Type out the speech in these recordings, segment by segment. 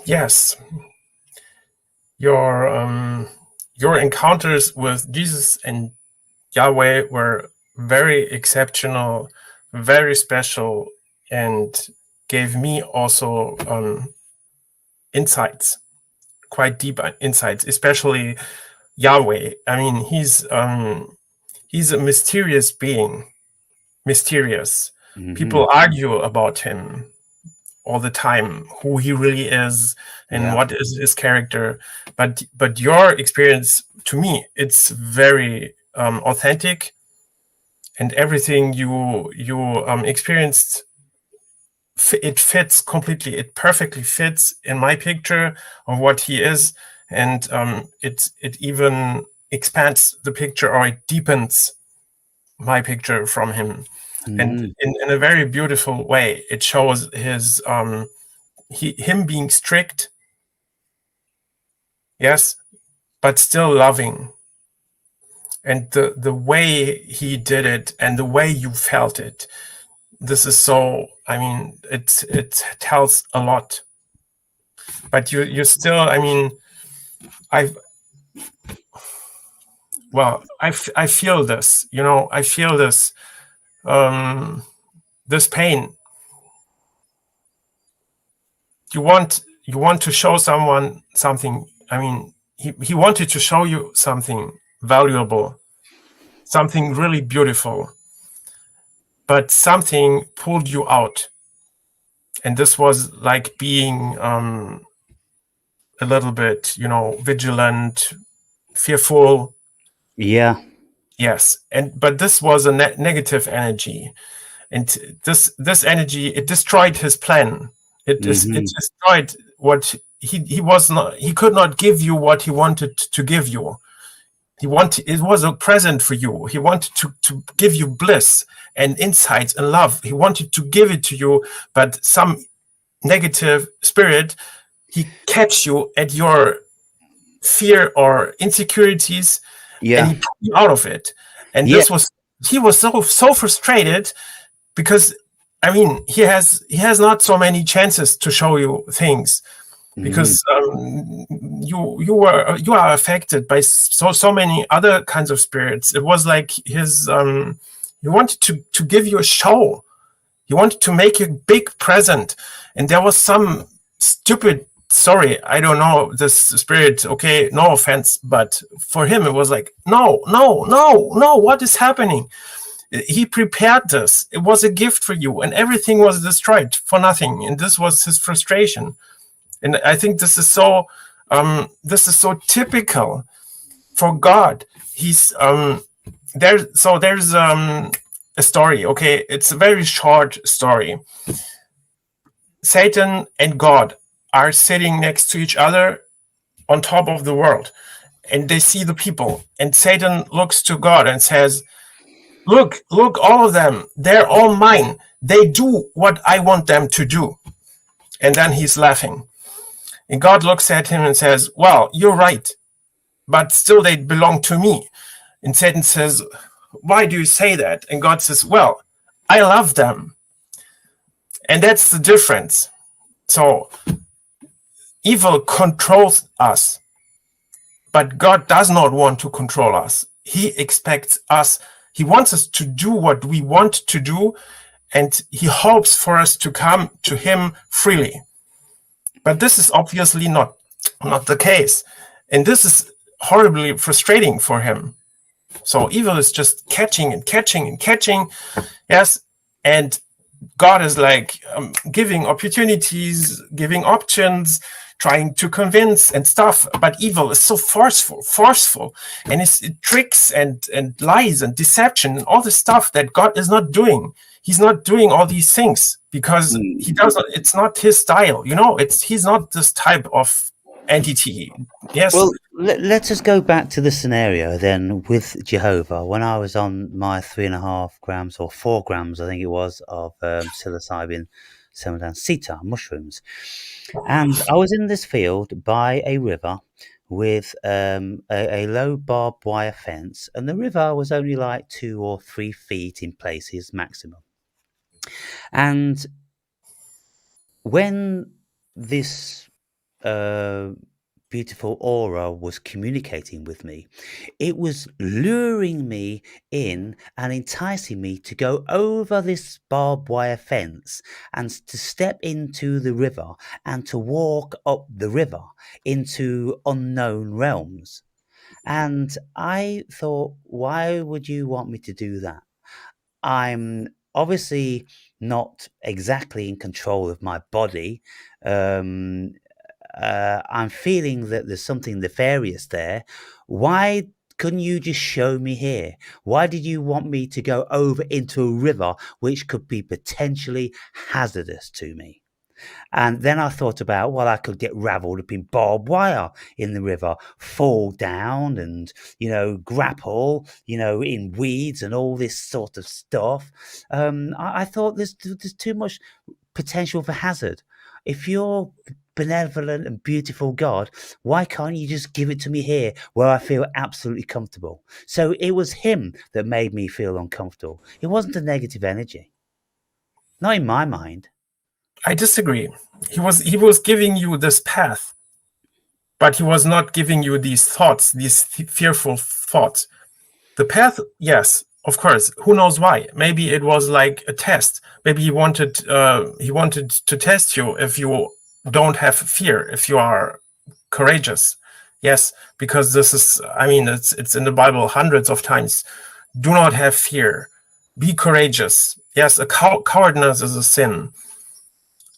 Yes, your your encounters with Jesus and Yahweh were very exceptional, very special, and gave me also insights, quite deep insights, especially Yahweh. I mean, he's a mysterious being, mysterious. People argue about him all the time, who he really is and what is his character. But your experience, to me, it's very authentic, and everything you experienced, it fits completely. It perfectly fits in my picture of what he is, and it even expands the picture, or it deepens my picture from him. And in a very beautiful way, it shows his him being strict, yes, but still loving. And the way he did it and the way you felt it, this is so, I mean, it tells a lot. But you still, I mean, I feel this, I feel this, this pain. You want to show someone something. I mean, he wanted to show you something valuable, something really beautiful, but something pulled you out. And this was like being a little bit, vigilant, fearful. Yeah. Yes. But this was a negative energy. And this energy, it destroyed his plan. It destroyed what he was not. He could not give you what he wanted to give you. It was a present for you. He wanted to give you bliss and insights and love. He wanted to give it to you, but some negative spirit, he catch you at your fear or insecurities, and he pulled you out of it. And he was so frustrated, because I mean, he has not so many chances to show you things, because you are affected by so many other kinds of spirits. It was like his he wanted to give you a show. He wanted to make a big present, and there was some stupid, sorry, I don't know this spirit, okay, no offense, but for him it was like, no, what is happening? He prepared this. It was a gift for you, and everything was destroyed for nothing. And this was his frustration. And I think this is so typical for God. He's there's a story. Okay, it's a very short story. Satan and God are sitting next to each other on top of the world, and they see the people. And Satan looks to God and says, Look, all of them, they're all mine. They do what I want them to do. And then he's laughing. And God looks at him and says, well, you're right, but still they belong to me. And Satan says, why do you say that? And God says, well, I love them. And that's the difference. So evil controls us, but God does not want to control us. He expects us. He wants us to do what we want to do, and he hopes for us to come to him freely. But this is obviously not the case. And this is horribly frustrating for him. So evil is just catching and catching and catching. Yes. And God is like giving opportunities, giving options, trying to convince and stuff. But evil is so forceful. And it tricks and lies and deception and all the stuff that God is not doing. He's not doing all these things because he doesn't. It's not his style, he's not this type of entity. Yes. Well, let's just go back to the scenario then with Jehovah. When I was on my 3.5 grams or 4 grams, I think it was, of psilocybin, sita mushrooms, and I was in this field by a river with a low barbed wire fence, and the river was only like 2 or 3 feet in places maximum. And when this beautiful aura was communicating with me. It was luring me in and enticing me to go over this barbed wire fence and to step into the river and to walk up the river into unknown realms. And I thought, why would you want me to do that? I'm obviously not exactly in control of my body. Um, I'm feeling that there's something nefarious there. Why couldn't you just show me here? Why did you want me to go over into a river which could be potentially hazardous to me? And then I thought about, well, I could get raveled up in barbed wire in the river, fall down and, grapple, in weeds and all this sort of stuff. I thought there's too much potential for hazard. If you're benevolent and beautiful God, why can't you just give it to me here where I feel absolutely comfortable? So it was him that made me feel uncomfortable. It wasn't a negative energy. Not in my mind. I disagree. He was giving you this path, but he was not giving you these thoughts, these fearful thoughts. The path, yes, of course. Who knows why? Maybe it was like a test. Maybe he wanted to test you if you don't have fear, if you are courageous. Yes, because this is, I mean, it's in the Bible hundreds of times. Do not have fear. Be courageous. Yes, cowardness is a sin.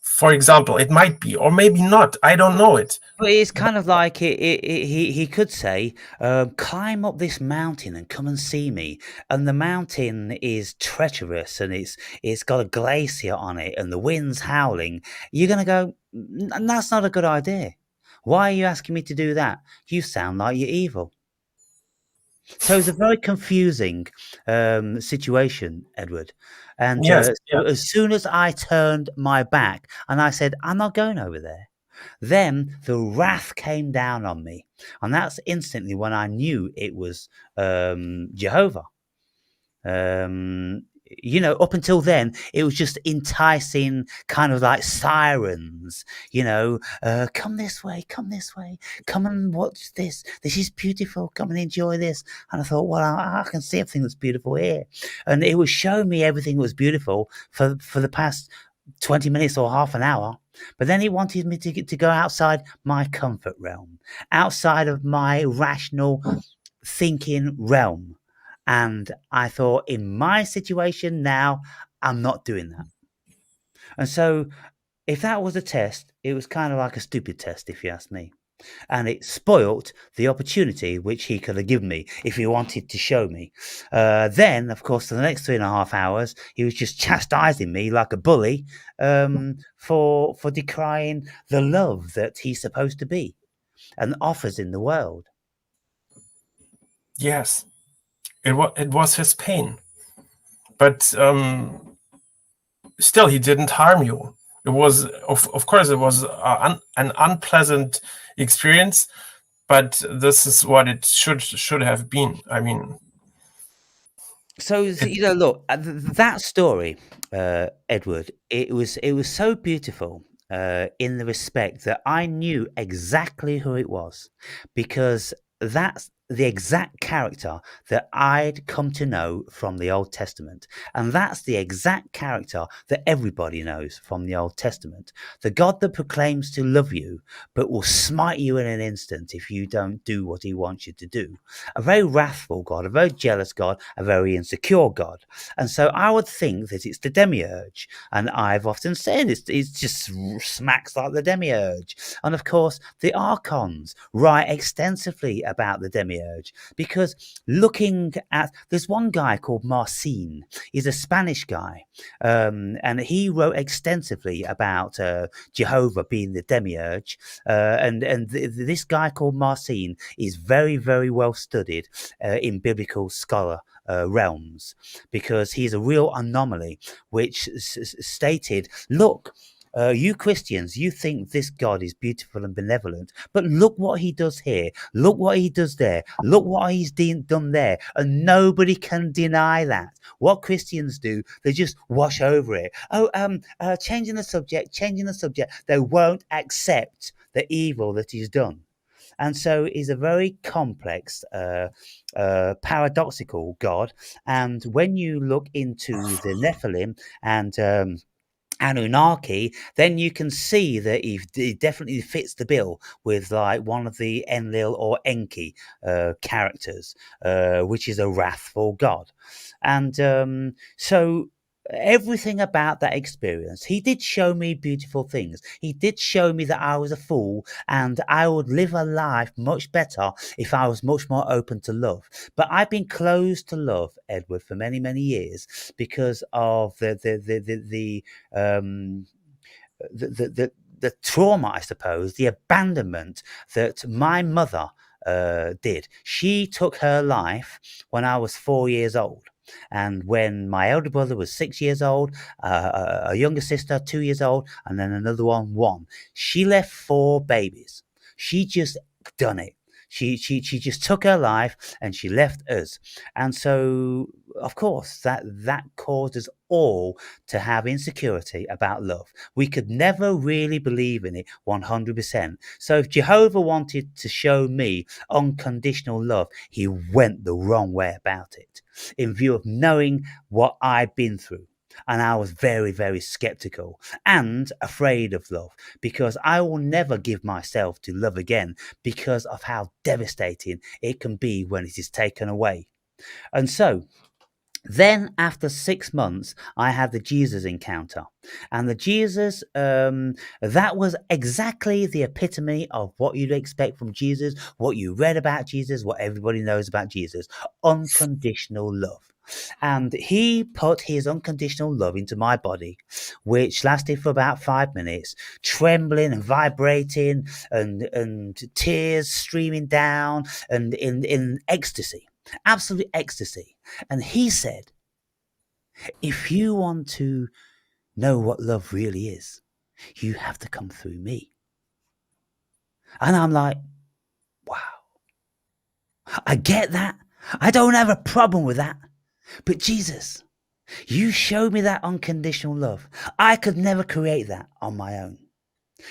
For example, it might be, or maybe not. I don't know it. But it's kind of like he could say, climb up this mountain and come and see me. And the mountain is treacherous and it's got a glacier on it and the wind's howling. You're going to go, That's not a good idea. Why are you asking me to do that? You sound like you're evil." So it's a very confusing situation, Edward. And Yes, so yeah. as soon as I turned my back and I said, "I'm not going over there," then the wrath came down on me. And that's instantly when I knew it was Jehovah. Up until then, it was just enticing, kind of like sirens, come this way, come and watch this. This is beautiful. Come and enjoy this. And I thought, well, I can see everything that's beautiful here. And it was showing me everything that was beautiful for the past 20 minutes or half an hour. But then he wanted me to go outside my comfort realm, outside of my rational thinking realm. And I thought, in my situation now, I'm not doing that. And so, if that was a test, it was kind of like a stupid test, if you ask me. And it spoilt the opportunity which he could have given me if he wanted to show me. Then, of course, for the next 3.5 hours, he was just chastising me like a bully for decrying the love that he's supposed to be and offers in the world. Yes, it was his pain, but still he didn't harm you. It was, of course, it was an unpleasant experience, but this is what it should have been. I mean, So look, that story, Edward. It was so beautiful in the respect that I knew exactly who it was, because that's the exact character that I'd come to know from the Old Testament, and that's the exact character that everybody knows from the Old Testament. The God that proclaims to love you, but will smite you in an instant if you don't do what he wants you to do. A very wrathful God, a very jealous God, a very insecure God. And so I would think that it's the demiurge. And I've often said it's just smacks like the demiurge. And of course, the archons write extensively about the demiurge, because there's one guy called Marcin. He's a Spanish guy. And he wrote extensively about Jehovah being the demiurge. And this guy called Marcin is very, very well studied in biblical scholar realms, because he's a real anomaly which stated, look, You Christians, you think this God is beautiful and benevolent, but look what he does here. Look what he does there. Look what he's done there. And nobody can deny that. What Christians do, they just wash over it. Changing the subject. They won't accept the evil that he's done. And so he's a very complex, paradoxical God. And when you look into the Nephilim and Anunnaki, then you can see that he definitely fits the bill with like one of the Enlil or Enki characters, which is a wrathful god. And so everything about that experience, he did show me beautiful things. He did show me that I was a fool and I would live a life much better if I was much more open to love. But I've been closed to love, Edward, for many, many years because of the trauma, I suppose, the abandonment that my mother did. She took her life when I was 4 years old. And when my elder brother was 6 years old, a younger sister 2 years old, and then another one, she left 4 babies. She just done it. She just took her life and she left us. And so, of course, that caused us all to have insecurity about love. We could never really believe in it 100%. So if Jehovah wanted to show me unconditional love, he went the wrong way about it, in view of knowing what I'd been through. And I was very, very skeptical and afraid of love, because I will never give myself to love again because of how devastating it can be when it is taken away. And so then after 6 months, I had the Jesus encounter. And the Jesus, that was exactly the epitome of what you'd expect from Jesus, what you read about Jesus, what everybody knows about Jesus: unconditional love. And he put his unconditional love into my body, which lasted for about 5 minutes, trembling and vibrating and tears streaming down and in ecstasy, absolute ecstasy. And he said, if you want to know what love really is, you have to come through me. And I'm like, wow, I get that. I don't have a problem with that. But Jesus, you showed me that unconditional love. I could never create that on my own.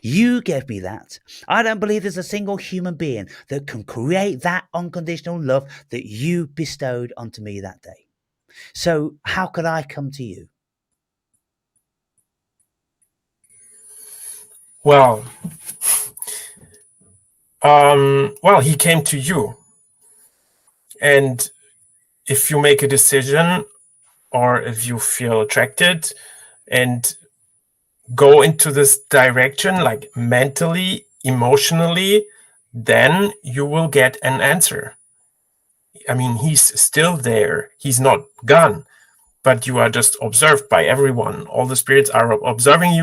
You gave me that. I don't believe there's a single human being that can create that unconditional love that you bestowed onto me that day. So how could I come to you? Well, he came to you. And if you make a decision, or if you feel attracted and go into this direction, like mentally, emotionally, then you will get an answer. I mean, he's still there. He's not gone, but you are just observed by everyone. All the spirits are observing you.